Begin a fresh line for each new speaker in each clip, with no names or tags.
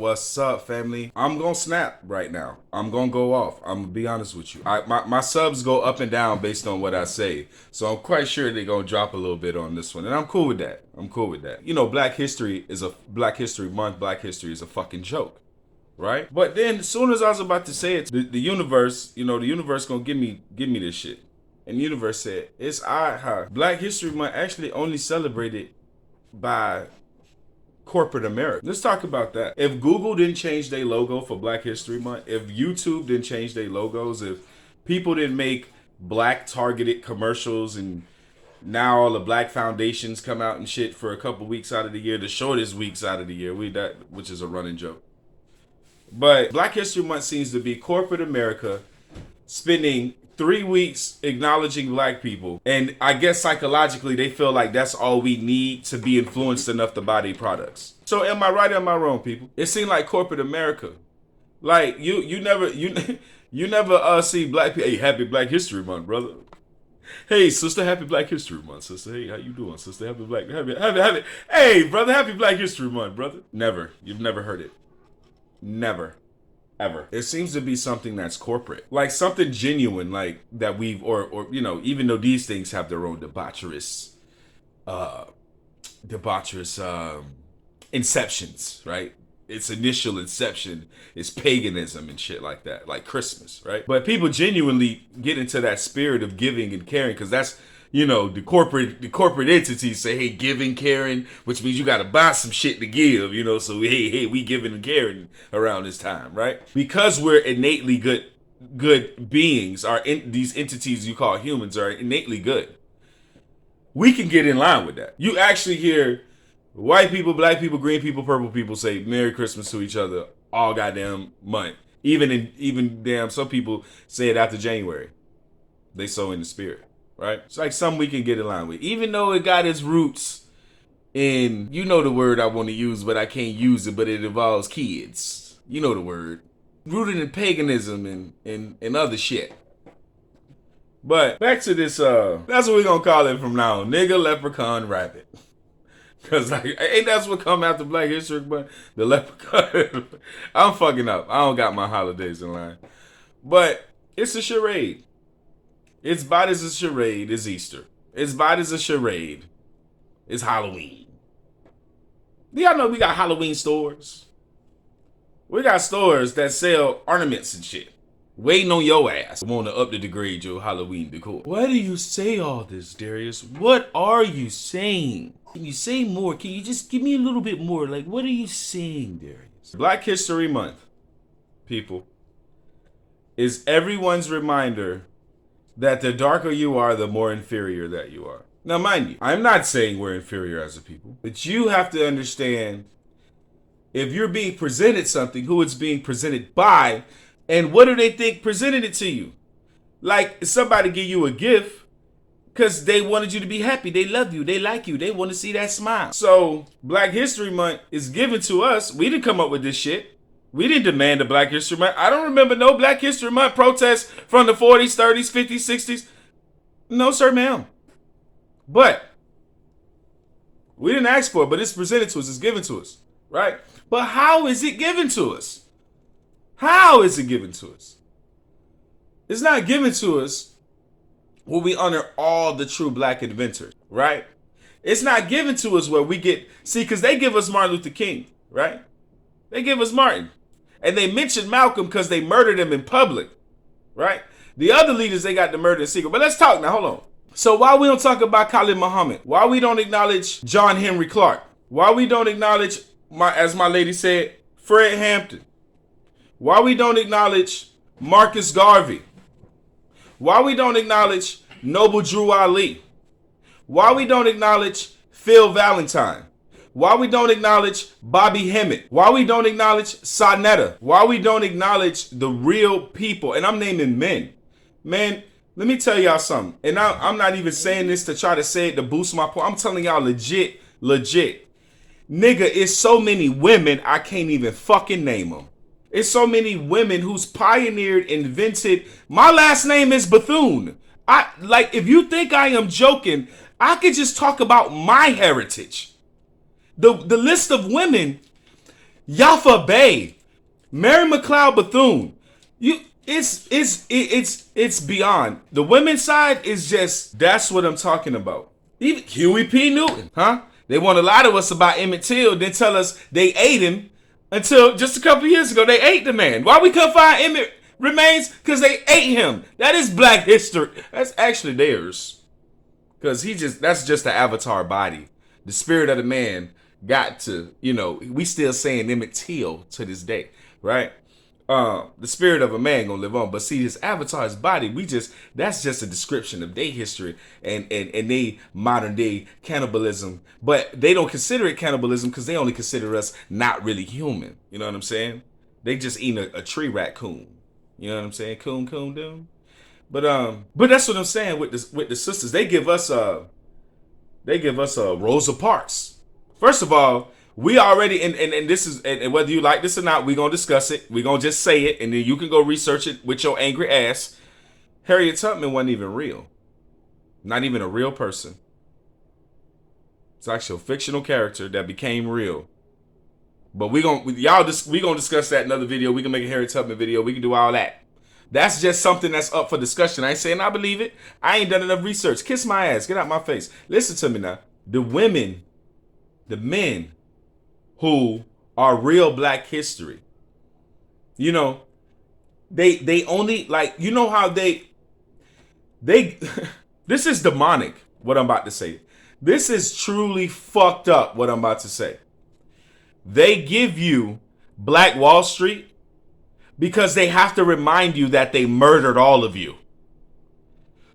What's up, family? I'm gonna snap right now. I'm gonna go off. I'm gonna be honest with you. My subs go up and down based on what I say. So I'm quite sure they're gonna drop a little bit on this one. And I'm cool with that. You know, Black History Month, Black History is a fucking joke. Right? But then as soon as I was about to say it, the universe, the universe gonna give me this shit. And the universe said, it's odd how Black History Month actually only celebrated by corporate America. Let's talk about that. If Google didn't change their logo for Black History Month, if YouTube didn't change their logos, if people didn't make black targeted commercials and now all the black foundations come out and shit for a couple weeks out of the year, the shortest weeks out of the year, which is a running joke. But Black History Month seems to be corporate America spending 3 weeks acknowledging black people. And I guess psychologically they feel like that's all we need to be influenced enough to buy their products. So am I right or am I wrong, people? It seemed like corporate America. Like you never see black people. Hey, happy Black History Month, brother. Hey, sister, happy Black History Month, sister. Hey, how you doing, sister? Happy. Hey, brother, happy Black History Month, brother. Never. You've never heard it. Never. Ever. It seems to be something that's corporate, like something genuine, like that or even though these things have their own debaucherous inceptions, right? Its initial inception is paganism and shit like that, like Christmas, right? But people genuinely get into that spirit of giving and caring because that's, the corporate entities say, hey, giving, caring, which means you got to buy some shit to give, so hey, we giving and caring around this time, right? Because we're innately good beings, these entities you call humans are innately good. We can get in line with that. You actually hear white people, black people, green people, purple people say Merry Christmas to each other all goddamn month. Even damn, some people say it after January. They so in the spirit. Right? It's like something we can get in line with. Even though it got its roots in, the word I want to use, but I can't use it, but it involves kids. You know the word. Rooted in paganism and other shit. But back to this, that's what we're going to call it from now on. Nigga, leprechaun, rabbit. Because ain't that's what come after Black History Month? The leprechaun. I'm fucking up. I don't got my holidays in line. But it's a charade. It's bought as a charade. It's Easter. It's bought as a charade. It's Halloween. Do y'all know we got Halloween stores? We got stores that sell ornaments and shit. Waiting on your ass. Want to up the degrade your Halloween decor. Why do you say all this, Darius? What are you saying? Can you say more? Can you just give me a little bit more? Like, what are you saying, Darius? Black History Month, people, is everyone's reminder that the darker you are, the more inferior that you are. Now, mind you, I'm not saying we're inferior as a people, but you have to understand if you're being presented something, who it's being presented by, and what do they think presented it to you? Like, somebody give you a gift because they wanted you to be happy. They love you. They like you. They want to see that smile. So, Black History Month is given to us. We didn't come up with this shit. We didn't demand a Black History Month. I don't remember no Black History Month protests from the 40s, 30s, 50s, 60s. No, sir, ma'am. But we didn't ask for it, but it's presented to us. It's given to us, right? But how is it given to us? How is it given to us? It's not given to us where we honor all the true black inventors, right? It's not given to us where we get, because they give us Martin Luther King, right? They give us Martin. And they mention Malcolm because they murdered him in public, right? The other leaders, they got the murder in secret. But let's talk now, hold on. So why we don't talk about Khalid Muhammad? Why we don't acknowledge John Henry Clark? Why we don't acknowledge, as my lady said, Fred Hampton? Why we don't acknowledge Marcus Garvey? Why we don't acknowledge Noble Drew Ali? Why we don't acknowledge Phil Valentine? Why we don't acknowledge Bobby Hemmett? Why we don't acknowledge Sonetta? Why we don't acknowledge the real people? And I'm naming men. Man, let me tell y'all something. And I'm not even saying this to try to say it to boost my point. I'm telling y'all legit. Nigga, it's so many women, I can't even fucking name them. It's so many women who's pioneered, invented. My last name is Bethune. If you think I am joking, I could just talk about my heritage. The list of women, Yafa Bay, Mary McLeod Bethune. It's beyond. The women's side is just, that's what I'm talking about. Even Huey P. Newton, huh? They want to lie to us about Emmett Till, then tell us they ate him until just a couple years ago. They ate the man. Why we couldn't find Emmett remains? Because they ate him. That is black history. That's actually theirs. Because that's just the avatar body. The spirit of the man got to, we still saying Emmett Till to this day, right? The spirit of a man gonna live on, but see, his avatar's body, that's just a description of their history and they modern day cannibalism. But they don't consider it cannibalism because they only consider us not really human. You know what I'm saying? They just eat a tree raccoon. You know what I'm saying? Coon doom. But that's what I'm saying with the sisters. They give us Rosa Parks. First of all, we already and this is, and whether you like this or not, we're gonna discuss it. We're gonna just say it, and then you can go research it with your angry ass. Harriet Tubman wasn't even real. Not even a real person. It's actually a fictional character that became real. But we gonna discuss that in another video. We can make a Harriet Tubman video. We can do all that. That's just something that's up for discussion. I ain't saying I believe it. I ain't done enough research. Kiss my ass. Get out my face. Listen to me now. The men who are real black history, they only, like, how they this is demonic, what I'm about to say. This is truly fucked up, what I'm about to say. They give you Black Wall Street because they have to remind you that they murdered all of you.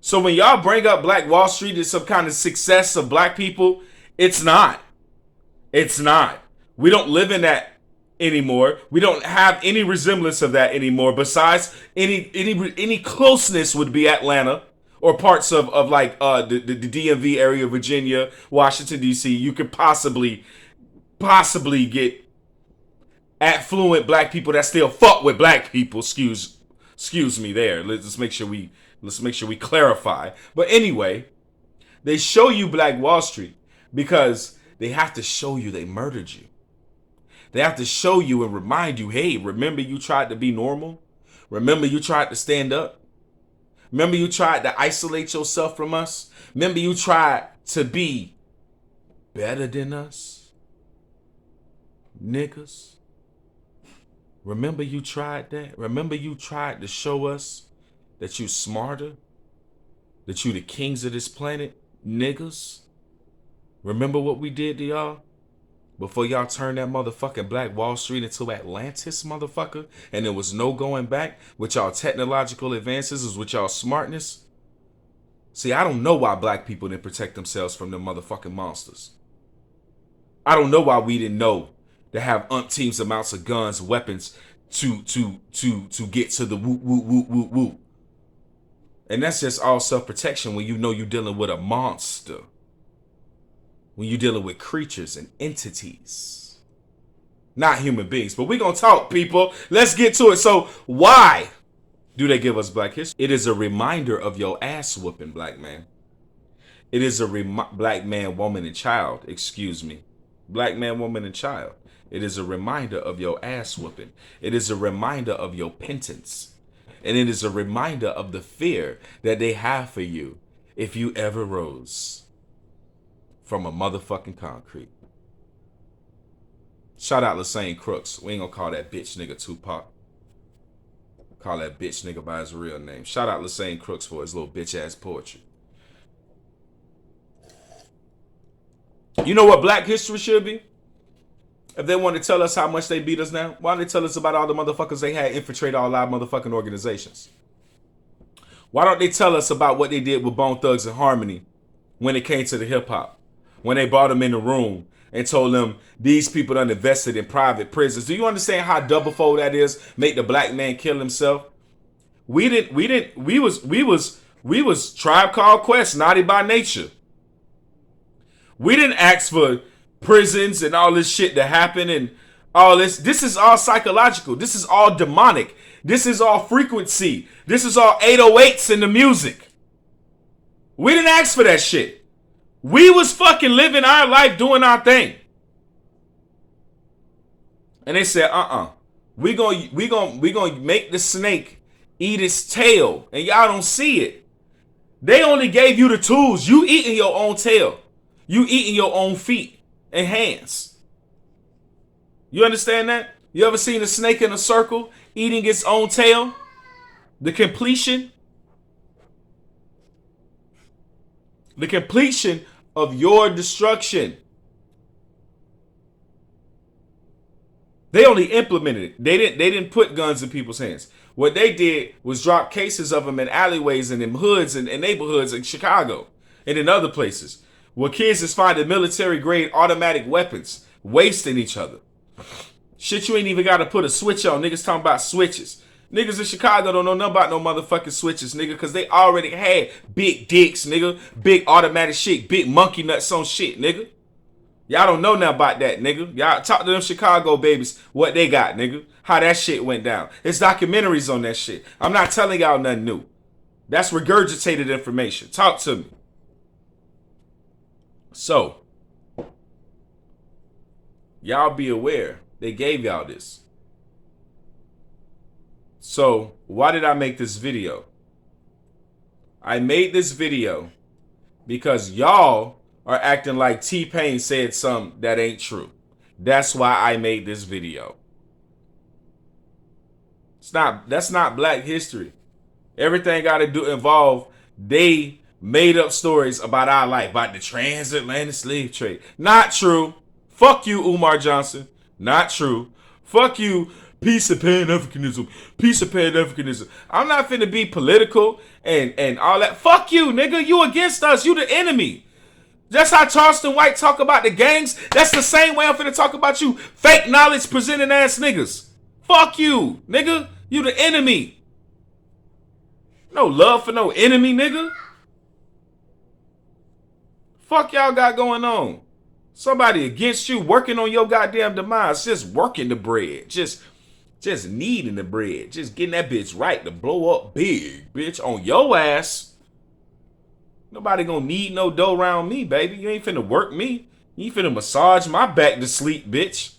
So when y'all bring up Black Wall Street as some kind of success of black people, it's not. It's not. We don't live in that anymore. We don't have any resemblance of that anymore. Besides, any closeness would be Atlanta or parts of like the DMV area, Virginia, Washington D.C. You could possibly get affluent black people that still fuck with black people. Excuse me there. Let's make sure we clarify. But anyway, they show you Black Wall Street because they have to show you they murdered you. They have to show you and remind you, hey, remember you tried to be normal? Remember you tried to stand up? Remember you tried to isolate yourself from us? Remember you tried to be better than us? Niggas. Remember you tried that? Remember you tried to show us that you smarter? That you the kings of this planet? Niggas. Remember what we did to y'all? Before y'all turned that motherfucking Black Wall Street into Atlantis, motherfucker, and there was no going back with y'all technological advances, is with y'all smartness. See, I don't know why black people didn't protect themselves from them motherfucking monsters. I don't know why we didn't know to have umpteens amounts of guns, weapons to get to the woo. And that's just all self-protection when you know you're dealing with a monster. When you're dealing with creatures and entities, not human beings. But we're going to talk, people. Let's get to it. So why do they give us black history? It is a reminder of your ass whooping, black man. It is a black man, woman, and child. Excuse me. Black man, woman, and child. It is a reminder of your ass whooping. It is a reminder of your penance. And it is a reminder of the fear that they have for you if you ever rose from a motherfucking concrete. Shout out Lassane Crooks. We ain't gonna call that bitch nigga Tupac. Call that bitch nigga by his real name. Shout out Lassane Crooks for his little bitch ass poetry. You know what black history should be? If they want to tell us how much they beat us now, why don't they tell us about all the motherfuckers they had infiltrate all our motherfucking organizations? Why don't they tell us about what they did with Bone Thugs and Harmony when it came to the hip hop? When they brought them in the room and told them these people done invested in private prisons. Do you understand how double fold that is? Make the black man kill himself. We was Tribe Called Quest, naughty by nature. We didn't ask for prisons and all this shit to happen and all this. This is all psychological. This is all demonic. This is all frequency. This is all 808s in the music. We didn't ask for that shit. We was fucking living our life, doing our thing. And they said, we gonna make the snake eat its tail, and y'all don't see it. They only gave you the tools. You eating your own tail. You eating your own feet and hands. You understand that? You ever seen a snake in a circle eating its own tail? The completion of your destruction. They only implemented it. They didn't put guns in people's hands. What they did was drop cases of them in alleyways and in hoods and neighborhoods in Chicago and in other places where kids is finding military grade automatic weapons, wasting each other. Shit, you ain't even got to put a switch on. Niggas talking about switches. Niggas in Chicago don't know nothing about no motherfucking switches, nigga, because they already had big dicks, nigga. Big automatic shit, big monkey nuts on shit, nigga. Y'all don't know nothing about that, nigga. Y'all talk to them Chicago babies, what they got, nigga. How that shit went down. It's documentaries on that shit. I'm not telling y'all nothing new. That's regurgitated information. Talk to me. So, y'all be aware. They gave y'all this. So, why did I make this video? I made this video because y'all are acting like T-Pain said something that ain't true. That's why I made this video. That's not Black history. Everything got to involve they made up stories about our life, about the transatlantic slave trade. Not true. Fuck you, Umar Johnson. Not true. Fuck you, piece of Pan-Africanism. Piece of Pan-Africanism. I'm not finna be political and all that. Fuck you, nigga. You against us. You the enemy. That's how Charleston White talk about the gangs. That's the same way I'm finna talk about you fake knowledge presenting ass niggas. Fuck you, nigga. You the enemy. No love for no enemy, nigga. Fuck y'all got going on. Somebody against you working on your goddamn demise. Just working the bread. Just needing the bread. Just getting that bitch right to blow up big, bitch, on your ass. Nobody gonna need no dough around me, baby. You ain't finna work me. You ain't finna massage my back to sleep, bitch.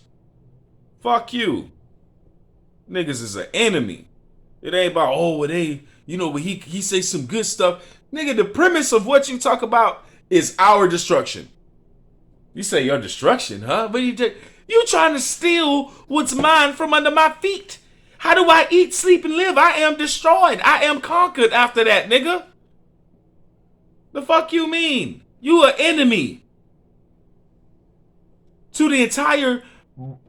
Fuck you. Niggas is an enemy. It ain't about, oh, they, you know, when he say some good stuff. Nigga, the premise of what you talk about is our destruction. You say your destruction, huh? But you trying to steal what's mine from under my feet. How do I eat, sleep, and live? I am destroyed. I am conquered after that, nigga. The fuck you mean? You an enemy to the entire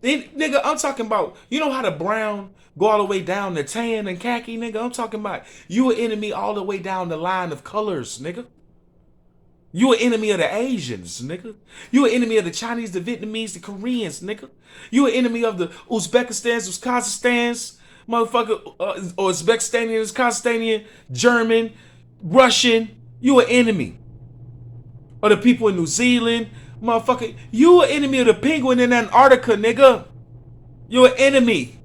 nigga. I'm talking about, you know how the brown go all the way down to tan and khaki, nigga. I'm talking about you an enemy all the way down the line of colors, nigga. You an enemy of the Asians, nigga. You an enemy of the Chinese, the Vietnamese, the Koreans, nigga. You an enemy of the Uzbekistans, Kazakhstans, motherfucker, or Uzbekistanians, Kazakhstanian, German, Russian. You an enemy. Or the people in New Zealand, motherfucker. You an enemy of the penguin in Antarctica, nigga. You an enemy.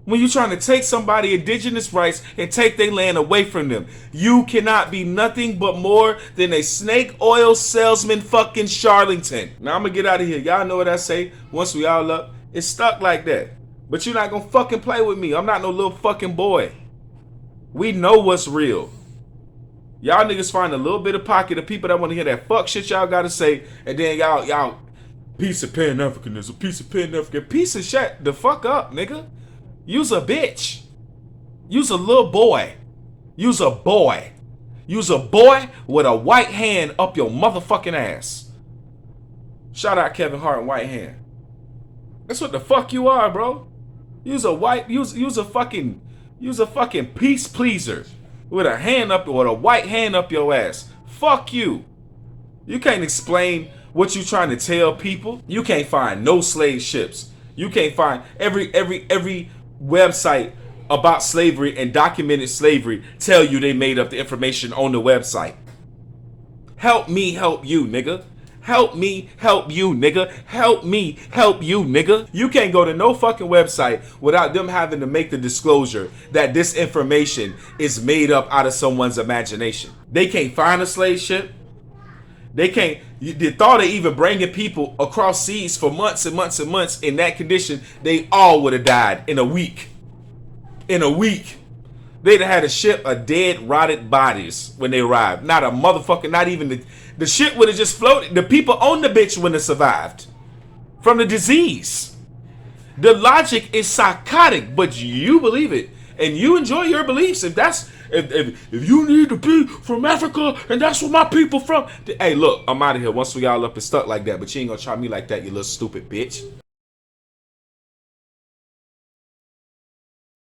When you trying to take somebody indigenous rights and take their land away from them. You cannot be nothing but more than a snake oil salesman fucking Charlatan. Now I'm gonna get out of here. Y'all know what I say. Once we all up, it's stuck like that. But you're not gonna fucking play with me. I'm not no little fucking boy. We know what's real. Y'all niggas find a little bit of pocket of people that want to hear that fuck shit y'all gotta say, and then y'all piece of Pan-Africanism, piece of Pan-African, piece of shit the fuck up, nigga. You's a bitch. You's a little boy. You's a boy. You's a boy with a white hand up your motherfucking ass. Shout out Kevin Hart and white hand. That's what the fuck you are, bro. You's a fucking peace pleaser. With a hand up, with a white hand up your ass. Fuck you. You can't explain what you trying to tell people. You can't find no slave ships. You can't find every website about slavery and documented slavery tell you they made up the information on the website. Help me help you, nigga. Help me help you, nigga. Help me help you, nigga. You can't go to no fucking website without them having to make the disclosure that this information is made up out of someone's imagination. They can't find a slave ship. They can't. The thought of even bringing people across seas for months and months and months in that condition, they all would have died in a week. In a week. They'd have had a ship of dead, rotted bodies when they arrived. Not a motherfucker, not even the ship would have just floated. The people on the bitch wouldn't have survived from the disease. The logic is psychotic, but you believe it. And you enjoy your beliefs. If you need to be from Africa and that's where my people from. Hey, look, I'm out of here once we all up and stuck like that. But you ain't gonna try me like that, you little stupid bitch.